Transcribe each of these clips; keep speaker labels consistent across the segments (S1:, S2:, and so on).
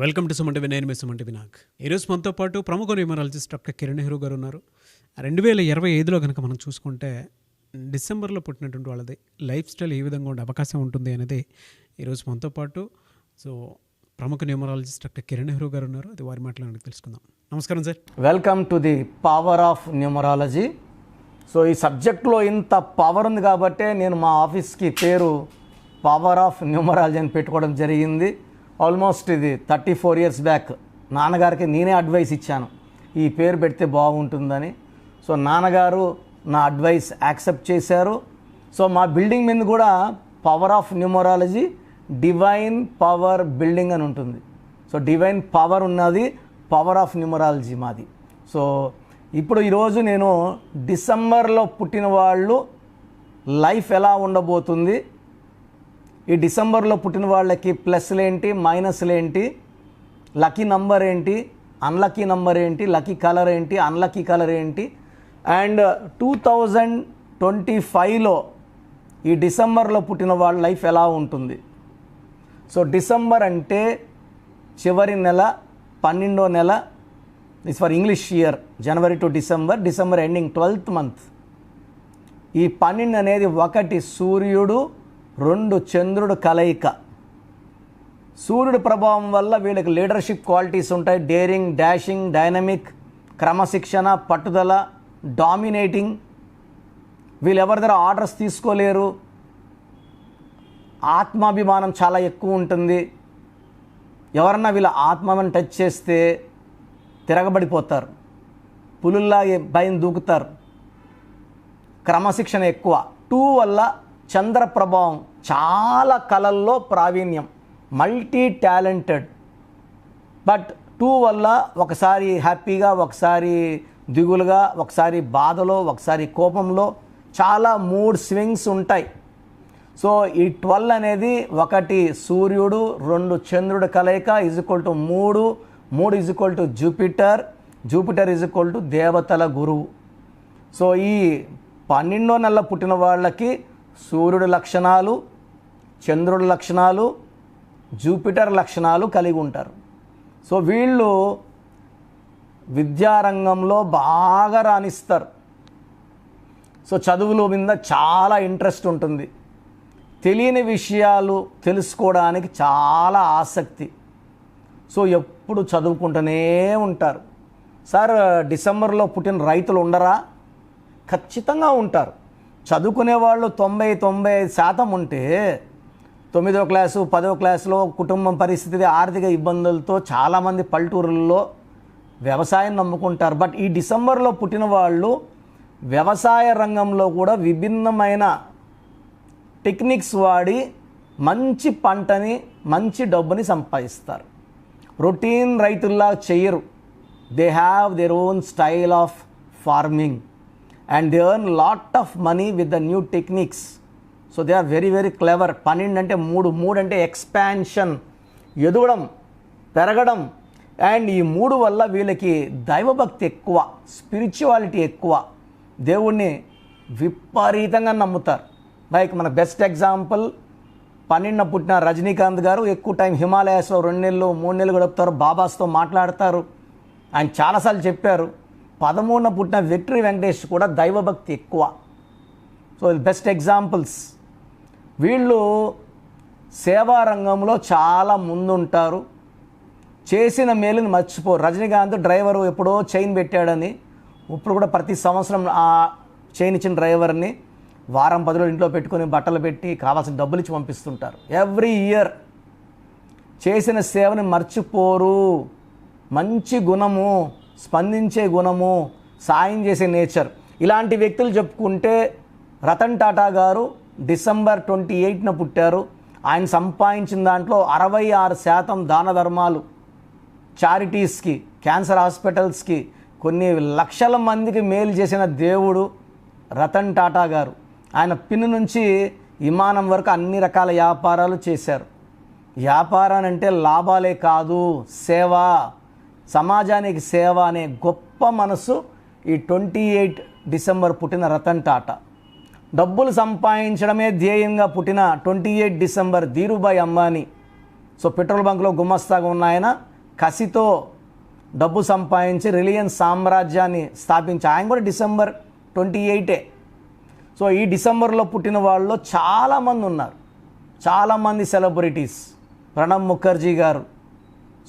S1: Welcome to Suman TV. నేను మీ Suman TV Nag. ఈరోజు మనతో పాటు ప్రముఖ న్యూమరాలజిస్ట్ డాక్టర్ కిరణ్ నెహ్రూ గారు ఉన్నారు. 2025లో కనుక మనం చూసుకుంటే డిసెంబర్లో పుట్టినటువంటి వాళ్ళది లైఫ్ స్టైల్ ఏ విధంగా ఉండే అవకాశం ఉంటుంది అనేది ఈరోజు మనతో పాటు ప్రముఖ న్యూమరాలజిస్ట్ డాక్టర్ కిరణ్ నెహ్రూ గారు ఉన్నారు. అది వారి మాటలు తెలుసుకుందాం. నమస్కారం sir.
S2: Welcome to the power of numerology. ఈ సబ్జెక్ట్లో ఇంత పవర్ ఉంది కాబట్టే నేను మా ఆఫీస్కి పేరు పవర్ ఆఫ్ న్యూమరాలజీ అని పెట్టుకోవడం జరిగింది. ఆల్మోస్ట్ ఇది 34 years బ్యాక్ నాన్నగారికి నేనే అడ్వైస్ ఇచ్చాను, ఈ పేరు పెడితే బాగుంటుందని. నాన్నగారు నా అడ్వైస్ యాక్సెప్ట్ చేశారు. మా బిల్డింగ్ మీద కూడా power of numerology divine power building అని ఉంటుంది. డివైన్ పవర్ ఉన్నది, పవర్ ఆఫ్ న్యూమరాలజీ మాది. ఇప్పుడు ఈరోజు నేను డిసెంబర్లో పుట్టిన వాళ్ళు లైఫ్ ఎలా ఉండబోతుంది, ఈ డిసెంబర్లో పుట్టిన వాళ్ళకి ప్లస్లు ఏంటి, మైనస్లు ఏంటి, లక్కీ నంబర్ ఏంటి, అన్లక్కీ నంబర్ ఏంటి, లక్కీ కలర్ ఏంటి, అన్లక్కీ కలర్ ఏంటి, అండ్ 2025లో ఈ డిసెంబర్లో పుట్టిన వాళ్ళ లైఫ్ ఎలా ఉంటుంది. డిసెంబర్ అంటే చివరి నెల, 12వ నెల. This for English year, January to December ending 12th month. ఈ 12 అనేది 1 సూర్యుడు 2 చంద్రుడు కలయిక. సూర్యుడి ప్రభావం వల్ల వీళ్ళకి లీడర్షిప్ క్వాలిటీస్ ఉంటాయి. డేరింగ్, డాషింగ్, డైనమిక్, క్రమశిక్షణ, పట్టుదల, డామినేటింగ్. వీళ్ళు ఎవరి దగ్గర ఆర్డర్స్ తీసుకోలేరు. ఆత్మాభిమానం చాలా ఎక్కువ ఉంటుంది. ఎవరన్నా వీళ్ళ ఆత్మని టచ్ చేస్తే తిరగబడిపోతారు, పులుల్లా భయం దూకుతారు. క్రమశిక్షణ ఎక్కువ. 2 వల్ల చంద్ర ప్రభావం, చాలా కళల్లో ప్రావీణ్యం, మల్టీ టాలెంటెడ్. బట్ 2 వల్ల ఒకసారి హ్యాపీగా, ఒకసారి దిగులుగా, ఒకసారి బాధలో, ఒకసారి కోపంలో, చాలా మూడ్ స్వింగ్స్ ఉంటాయి. ఈ 12 అనేది 1 సూర్యుడు 2 చంద్రుడు కలయిక is equal to 3. 3 is equal to Jupiter is equal to దేవతల గురువు. ఈ 12వ నెల పుట్టిన వాళ్ళకి సూర్యుడి లక్షణాలు, చంద్రుడి లక్షణాలు, జూపిటర్ లక్షణాలు కలిగి ఉంటారు. వీళ్ళు విద్యారంగంలో బాగా రాణిస్తారు. చదువుల మీద చాలా ఇంట్రెస్ట్ ఉంటుంది. తెలియని విషయాలు తెలుసుకోవడానికి చాలా ఆసక్తి. ఎప్పుడు చదువుకుంటూనే ఉంటారు. సార్, డిసెంబర్లో పుట్టిన రైతులు ఉండరా? ఖచ్చితంగా ఉంటారు. చదువుకునే వాళ్ళు 90-95% ఉంటే 9వ క్లాసు 10వ క్లాసులో కుటుంబం పరిస్థితి, ఆర్థిక ఇబ్బందులతో చాలామంది పల్లెటూరుల్లో వ్యవసాయం నమ్ముకుంటారు. బట్ ఈ డిసెంబర్లో పుట్టిన వాళ్ళు వ్యవసాయ రంగంలో కూడా విభిన్నమైన టెక్నిక్స్ వాడి మంచి పంటని, మంచి డబ్బుని సంపాదిస్తారు. రొటీన్ రైతుల్లా చెయ్యరు. They have their own style of farming and they earn lot of money with the new techniques. They are very very clever. 12 అంటే 3 అంటే ఎక్స్పాన్షన్, ఎదగడం, పెరగడం. అండ్ ఈ 3 వల్ల వీళ్ళకి దైవభక్తి ఎక్కువ, స్పిరిచువాలిటీ ఎక్కువ, దేవుణ్ణి విపరీతంగా నమ్ముతారు. లైక్ మన బెస్ట్ ఎగ్జాంపుల్, 12న పుట్టిన రజనీకాంత్ గారు ఎక్కువ టైం హిమాలయాస్లో 2 నెలలు 3 నెలలు గడుపుతారు, బాబాస్తో మాట్లాడతారు. ఆయన చాలాసార్లు చెప్పారు. 13న పుట్టిన విక్టరీ వెంకటేష్ కూడా దైవభక్తి ఎక్కువ. Best examples. వీళ్ళు సేవా రంగంలో చాలా ముందుంటారు. చేసిన మేలుని మర్చిపోరు. రజనీకాంత్ డ్రైవరు ఎప్పుడో చైన్ పెట్టాడని ఇప్పుడు కూడా ప్రతి సంవత్సరం ఆ చైన్ ఇచ్చిన డ్రైవర్ని వారం 10 రోజులు ఇంట్లో పెట్టుకొని బట్టలు పెట్టి కావాల్సిన డబ్బులు ఇచ్చి పంపిస్తుంటారు. ఎవ్రీ ఇయర్ చేసిన సేవని మర్చిపోరు. మంచి గుణము, స్పందించే గుణము, సాయం చేసే నేచర్. ఇలాంటి వ్యక్తులు చెప్పుకుంటే రతన్ టాటా గారు డిసెంబర్ 28న పుట్టారు. ఆయన సంపాదించిన దాంట్లో 66% దాన ధర్మాలు, చారిటీస్కి, క్యాన్సర్ హాస్పిటల్స్కి, కొన్ని లక్షల మందికి మేలు చేసిన దేవుడు రతన్ టాటా గారు. ఆయన పిన్ నుంచి విమానం వరకు అన్ని రకాల వ్యాపారాలు చేశారు. వ్యాపారం అంటే లాభాలే కాదు, సేవ, సమాజానికి సేవ అనే గొప్ప మనసు ఈ 28 డిసెంబర్ పుట్టిన రతన్ టాటా. డబ్బులు సంపాదించడమే ధ్యేయంగా పుట్టిన 28 December Dhirubhai Ambani. So petrol బంక్లో గుమస్తాగా ఉన్న ఆయన కసితో డబ్బు సంపాదించి రిలయన్స్ సామ్రాజ్యాన్ని స్థాపించి ఆయన కూడా December 28. సో ఈ డిసెంబర్లో పుట్టిన వాళ్ళు చాలామంది ఉన్నారు, చాలామంది సెలబ్రిటీస్. ప్రణబ్ ముఖర్జీ గారు,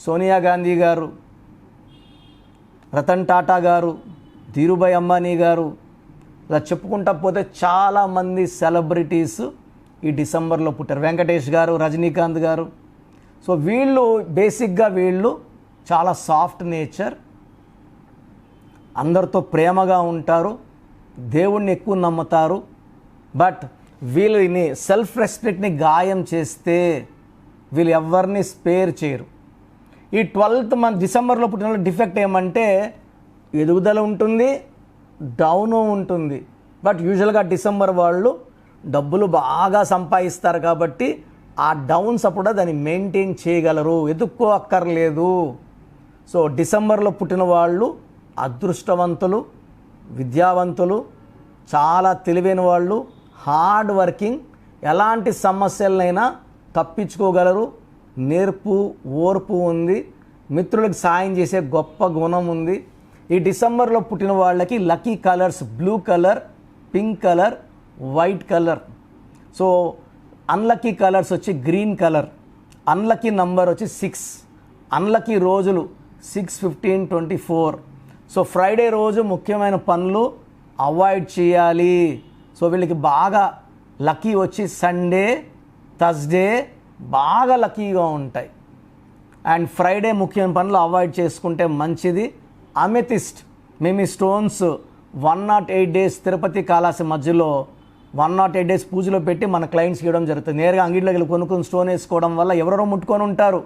S2: సోనియా గాంధీ గారు, రతన్ టాటా గారు, ధీరుభాయ్ అంబానీ గారు, ఇలా చెప్పుకుంటా పోతే చాలామంది సెలబ్రిటీస్ ఈ డిసెంబర్లో పుట్టారు. వెంకటేష్ గారు, రజనీకాంత్ గారు. సో వీళ్ళు బేసిక్గా చాలా సాఫ్ట్ నేచర్, అందరితో ప్రేమగా ఉంటారు, దేవుణ్ణి ఎక్కువ నమ్ముతారు. బట్ వీళ్ళని సెల్ఫ్ రెస్పెక్ట్ని గాయం చేస్తే వీళ్ళు ఎవరిని స్పేర్ చేయరు. ఈ 12th month డిసెంబర్లో పుట్టిన వాళ్ళ డిఫెక్ట్ ఏమంటే ఎదుగుదల ఉంటుంది, డౌను ఉంటుంది. బట్ యూజువల్గా డిసెంబర్ వాళ్ళు డబ్బులు బాగా సంపాదిస్తారు కాబట్టి ఆ డౌన్స్ అప్పుడు దాన్ని మెయింటైన్ చేయగలరు, ఎదుక్కో అక్కర్లేదు. సో డిసెంబర్లో పుట్టిన వాళ్ళు అదృష్టవంతులు, విద్యావంతులు, చాలా తెలివైన వాళ్ళు, హార్డ్ వర్కింగ్, ఎలాంటి సమస్యలనైనా తప్పించుకోగలరు, నేర్పు ఓర్పు ఉంది, మిత్రులకు సాయం చేసే గొప్ప గుణం ఉంది. ఈ డిసెంబర్లో పుట్టిన వాళ్ళకి lucky colours blue colour, pink colour, white colour. So unlucky colours వచ్చి గ్రీన్ కలర్, అన్లక్కీ నంబర్ వచ్చి 6, అన్లక్కీ రోజులు 6, 15, 24. సో ఫ్రైడే రోజు ముఖ్యమైన పనులు అవాయిడ్ చేయాలి. సో వీళ్ళకి బాగా లక్కీ వచ్చి సండే, థర్స్డే బాగా లక్కీగా ఉంటాయి. అండ్ ఫ్రైడే ముఖ్యమైన పనులు అవాయిడ్ చేసుకుంటే మంచిది. అమెథిస్ట్ మేము ఈ స్టోన్స్ 108 days తిరుపతి కాళాసి మధ్యలో 108 days పూజలో పెట్టి మన క్లయింట్స్కి ఇవ్వడం జరుగుతుంది. నేరుగా అంగిట్లోకి వెళ్ళి కొనుక్కొని స్టోన్ వేసుకోవడం వల్ల ఎవరెవరో ముట్టుకొని ఉంటారు,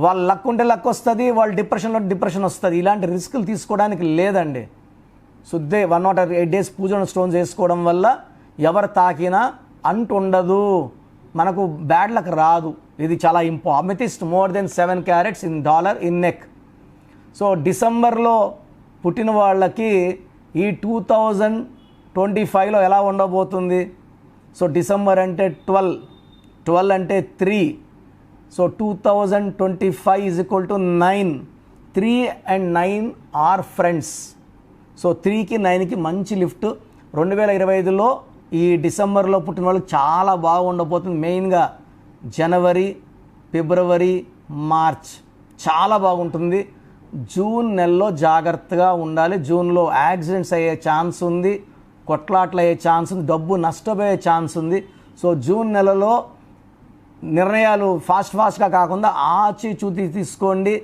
S2: వాళ్ళు లక్ ఉంటే లక్ వస్తుంది, వాళ్ళు డిప్రెషన్ వస్తుంది. ఇలాంటి రిస్కులు తీసుకోవడానికి లేదండి. శుద్ధే 108 days పూజలో స్టోన్స్ వేసుకోవడం వల్ల ఎవరు తాకినా అంటు ఉండదు, మనకు బ్యాడ్ లక్ రాదు. ఇది చాలా amethyst more than 7 carats in dollar in neck. So డిసెంబర్లో పుట్టిన వాళ్ళకి ఈ 2025లో ఎలా ఉండబోతుంది? సో డిసెంబర్ అంటే 12 అంటే 3. So 2025 is equal to 9. 3 and 9 are friends. So 3కి 9కి మంచి లిఫ్ట్. 2025లో ఈ డిసెంబర్లో పుట్టిన వాళ్ళకి చాలా బాగా ఉండబోతుంది. మెయిన్గా జనవరి, ఫిబ్రవరి, మార్చ్ చాలా బాగుంటుంది. జూన్ నెలలో జాగ్రత్తగా ఉండాలి. జూన్లో యాక్సిడెంట్స్ అయ్యే ఛాన్స్ ఉంది, కొట్లాట్లు అయ్యే ఛాన్స్ ఉంది, డబ్బు నష్టపోయే ఛాన్స్ ఉంది. సో జూన్ నెలలో నిర్ణయాలు ఫాస్ట్గా కాకుండా ఆచితూచి తీసుకోండి,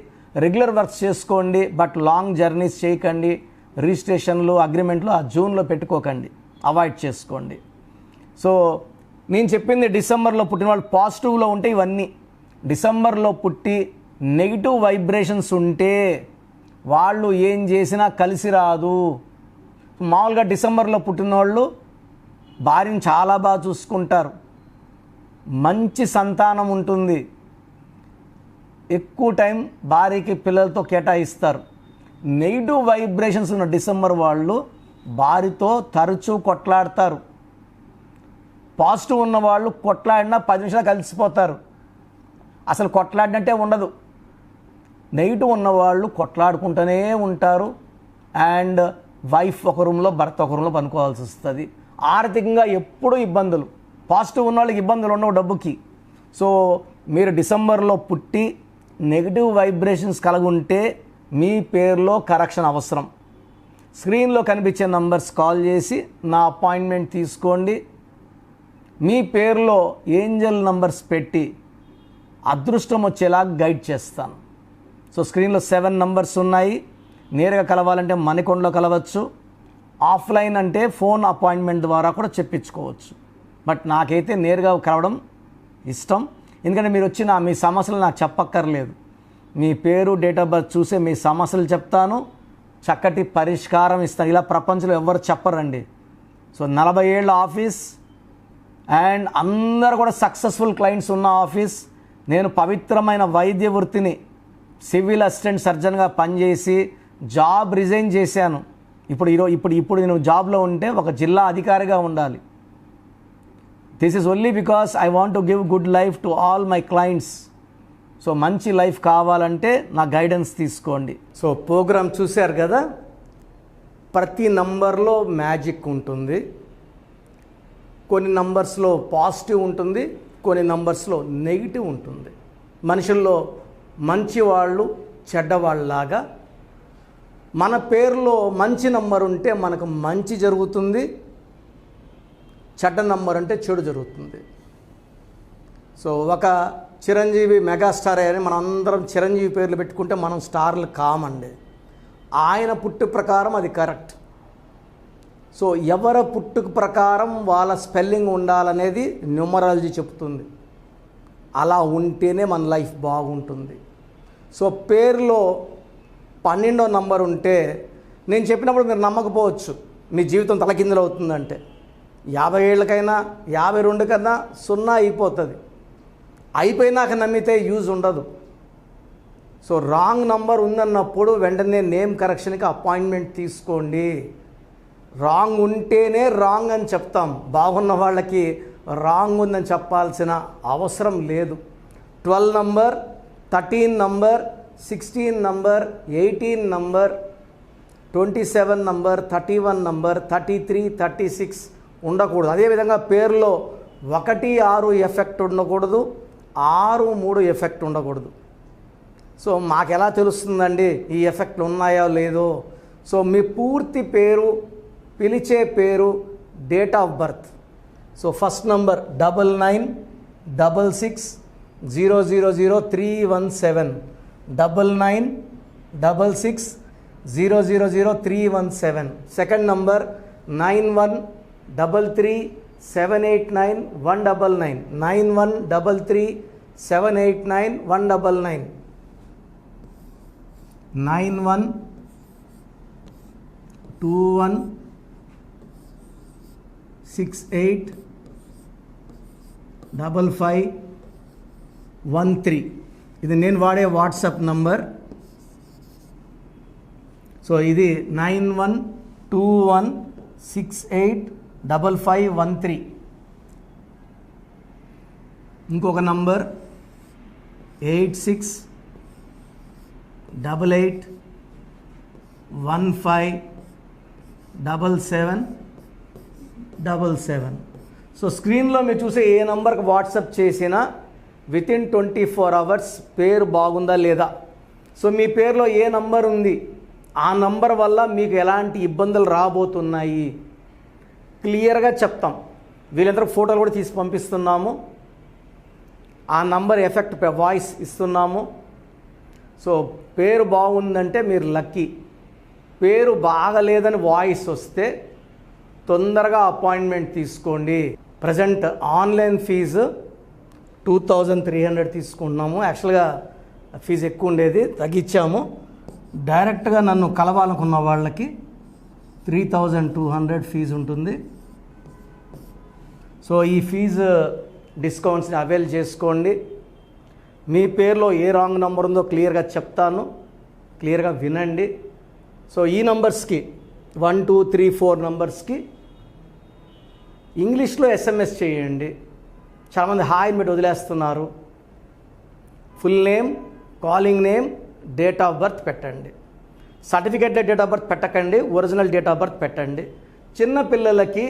S2: రెగ్యులర్ వర్క్స్ చేసుకోండి, బట్ లాంగ్ జర్నీస్ చేయకండి. రిజిస్ట్రేషన్లు, అగ్రిమెంట్లు ఆ జూన్లో పెట్టుకోకండి, అవాయిడ్ చేసుకోండి. సో నేను చెప్పింది డిసెంబర్లో పుట్టిన వాళ్ళు పాజిటివ్లో ఉంటే ఇవన్నీ. డిసెంబర్లో పుట్టి నెగిటివ్ వైబ్రేషన్స్ ఉంటే వాళ్ళు ఏం చేసినా కలిసి రాదు. మామూలుగా డిసెంబర్లో పుట్టిన వాళ్ళు భార్యను చాలా బాగా చూసుకుంటారు, మంచి సంతానం ఉంటుంది, ఎక్కువ టైం భార్యకి పిల్లలతో కేటాయిస్తారు. నెగిటివ్ వైబ్రేషన్స్ ఉన్న డిసెంబర్ వాళ్ళు భార్యతో తరచూ కొట్లాడతారు. పాజిటివ్ ఉన్న వాళ్ళు కొట్లాడినా 10 నిమిషాలు కలిసిపోతారు, అసలు కొట్లాడినట్టే ఉండదు. నెగిటివ్ ఉన్నవాళ్ళు కొట్లాడుకుంటూనే ఉంటారు. అండ్ వైఫ్ ఒక రూమ్లో, భర్త ఒక రూమ్లో పనుకోవాల్సి వస్తుంది. ఆర్థికంగా ఎప్పుడూ ఇబ్బందులు. పాజిటివ్ ఉన్న వాళ్ళకి ఇబ్బందులు ఉండవు డబ్బుకి. సో మీరు డిసెంబర్లో పుట్టి నెగిటివ్ వైబ్రేషన్స్ కలుగుంటే మీ పేరులో కరెక్షన్ అవసరం. స్క్రీన్లో కనిపించే నంబర్స్ కాల్ చేసి నా అపాయింట్మెంట్ తీసుకోండి. మీ పేరులో ఏంజల్ నంబర్స్ పెట్టి అదృష్టం వచ్చేలా గైడ్ చేస్తాను. సో స్క్రీన్లో 7 నంబర్స్ ఉన్నాయి. నేరుగా కలవాలంటే మణికొండలో కలవచ్చు, ఆఫ్లైన్ అంటే ఫోన్ అపాయింట్మెంట్ ద్వారా కూడా చెప్పించుకోవచ్చు. బట్ నాకైతే నేరుగా కలవడం ఇష్టం, ఎందుకంటే మీరు వచ్చిన మీ సమస్యలు నాకు చెప్పక్కర్లేదు. మీ పేరు, డేట్ ఆఫ్ బర్త్ చూసే మీ సమస్యలు చెప్తాను, చక్కటి పరిష్కారం ఇస్తాను. ఇలా ప్రపంచంలో ఎవరు చెప్పరండి. సో 40 ఏళ్ళ ఆఫీస్ అండ్ అందరూ కూడా సక్సెస్ఫుల్ క్లయింట్స్ ఉన్న ఆఫీస్. నేను పవిత్రమైన వైద్య వృత్తిని సివిల్ అసిస్టెంట్ సర్జన్గా పనిచేసి జాబ్ రిజైన్ చేశాను. ఇప్పుడు నేను జాబ్లో ఉంటే ఒక జిల్లా అధికారిగా ఉండాలి. This is only because I want to give good life to all my clients. So మంచి లైఫ్ కావాలంటే నా గైడెన్స్ తీసుకోండి. సో ప్రోగ్రామ్ చూశారు కదా, ప్రతి నంబర్లో మ్యాజిక్ ఉంటుంది. కొన్ని నంబర్స్లో పాజిటివ్ ఉంటుంది, కొన్ని నంబర్స్లో నెగిటివ్ ఉంటుంది. మనుషుల్లో మంచివాళ్ళు చెడ్డవాళ్ళలాగా మన పేరులో మంచి నంబర్ ఉంటే మనకు మంచి జరుగుతుంది, చెడ్డ నంబర్ అంటే చెడు జరుగుతుంది. సో ఒక చిరంజీవి మెగాస్టార్ అని మనం అందరం చిరంజీవి పేర్లు పెట్టుకుంటే మనం స్టార్లు కామండి. ఆయన పుట్టు ప్రకారం అది కరెక్ట్. సో ఎవరి పుట్టుక ప్రకారం వాళ్ళ స్పెల్లింగ్ ఉండాలనేది న్యూమరాలజీ చెప్తుంది. అలా ఉంటేనే మన లైఫ్ బాగుంటుంది. సో పేరులో 12వ నంబర్ ఉంటే నేను చెప్పినప్పుడు మీరు నమ్మకపోవచ్చు, మీ జీవితం తలకిందులు అవుతుందంటే. 50 ఏళ్ళకైనా 52 కన్నా 0 అయిపోతుంది. అయిపోయినాక నమ్మితే యూజ్ ఉండదు. సో రాంగ్ నంబర్ ఉందన్నప్పుడు వెంటనే నేమ్ కరెక్షన్కి అపాయింట్మెంట్ తీసుకోండి. రాంగ్ ఉంటేనే రాంగ్ అని చెప్తాం. బాగున్న వాళ్ళకి రాంగ్ ఉందని చెప్పాల్సిన అవసరం లేదు. 12 number, 13 number, 16 number, 18 number, 27 number, 31 number, 33, 36 ఉండకూడదు. అదేవిధంగా పేరులో 1, 6 ఎఫెక్ట్ ఉండకూడదు, 6, 3 ఎఫెక్ట్ ఉండకూడదు. సో మాకు ఎలా తెలుస్తుందండి ఈ ఎఫెక్ట్లు ఉన్నాయో లేదో? సో మీ పూర్తి పేరు, పిలిచే పేరు, date of birth. So first number 9966000317, 9966000317. Second number 9133789199, 9133789199, 9121685513. ఇది నేను వాడే వాట్సాప్ నంబర్. సో ఇది 9121685513. ఇంకొక నంబర్ 8688157777. సో స్క్రీన్లో మీరు చూసే ఏ నంబర్కి వాట్సాప్ చేసినా వితిన్ 24 అవర్స్ పేరు బాగుందా లేదా. సో మీ పేరులో ఏ నంబర్ ఉంది, ఆ నంబర్ వల్ల మీకు ఎలాంటి ఇబ్బందులు రాబోతున్నాయి క్లియర్గా చెప్తాం. వీళ్ళందరికీ ఫోటోలు కూడా తీసి పంపిస్తున్నాము. ఆ నంబర్ ఎఫెక్ట్ వాయిస్ ఇస్తున్నాము. సో పేరు బాగుందంటే మీరు లక్కీ. పేరు బాగలేదని వాయిస్ వస్తే తొందరగా అపాయింట్మెంట్ తీసుకోండి. ప్రజెంట్ ఆన్లైన్ ఫీజు 2300 తీసుకుంటున్నాము. యాక్చువల్గా ఫీజు ఎక్కువ ఉండేది, తగ్గించాము. డైరెక్ట్గా నన్ను కలవాలనుకున్న వాళ్ళకి 3200 ఫీజు ఉంటుంది. సో ఈ ఫీజు డిస్కౌంట్స్ని అవైల్ చేసుకోండి. మీ పేరులో ఏ రాంగ్ నెంబర్ ఉందో క్లియర్గా చెప్తాను, క్లియర్గా వినండి. సో ఈ నంబర్స్కి 1, 2, 3, 4 నంబర్స్కి ఇంగ్లీష్లో SMS చేయండి. చాలామంది హాయ్ మీరు వదిలేస్తున్నారు. Full name, calling name, date of birth పెట్టండి. సర్టిఫికేట్ డేట్ ఆఫ్ బర్త్ పెట్టకండి, ఒరిజినల్ డేట్ ఆఫ్ బర్త్ పెట్టండి. చిన్న పిల్లలకి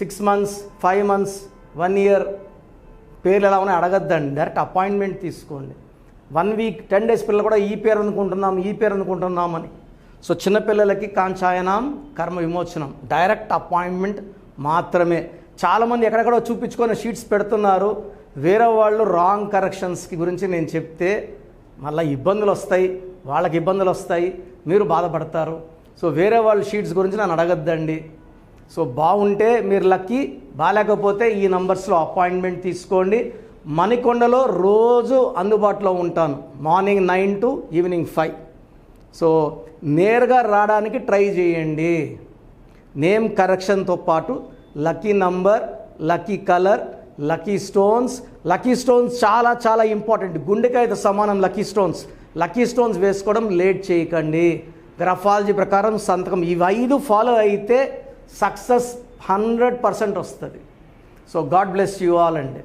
S2: 6 months, 5 months, 1 year పేర్లు ఎలా ఉన్నాయి అడగద్దండి, డైరెక్ట్ అపాయింట్మెంట్ తీసుకోండి. 1 week, 10 days పిల్లలు కూడా ఈ పేరు అనుకుంటున్నామని. సో చిన్నపిల్లలకి కాంచాయనం, కర్మ విమోచనం, డైరెక్ట్ అపాయింట్మెంట్ మాత్రమే. చాలామంది ఎక్కడెక్కడో చూపించుకొని షీట్స్ పెడుతున్నారు. వేరే వాళ్ళు రాంగ్ కరెక్షన్స్కి గురించి నేను చెప్తే మళ్ళీ ఇబ్బందులు వస్తాయి, వాళ్ళకి ఇబ్బందులు వస్తాయి, మీరు బాధపడతారు. సో వేరే వాళ్ళ షీట్స్ గురించి నన్ను అడగద్దండి. సో బాగుంటే మీరు లక్కీ, బాగాలేకపోతే ఈ నంబర్స్లో అపాయింట్మెంట్ తీసుకోండి. మణికొండలో రోజు అందుబాటులో ఉంటాను, మార్నింగ్ 9 to ఈవినింగ్ 5. సో నేరుగా రావడానికి ట్రై చేయండి. నేమ్ కరెక్షన్తో పాటు lucky number, lucky colour, lucky stones. Lucky stones చాలా చాలా ఇంపార్టెంట్. గుండెకాయతో సమానం లక్కీ స్టోన్స్. లక్కీ స్టోన్స్ వేసుకోవడం లేట్ చేయకండి. గ్రఫాలజీ ప్రకారం సంతకం, ఇవి 5 ఫాలో అయితే సక్సెస్ 100% వస్తుంది. So God bless you all అండి.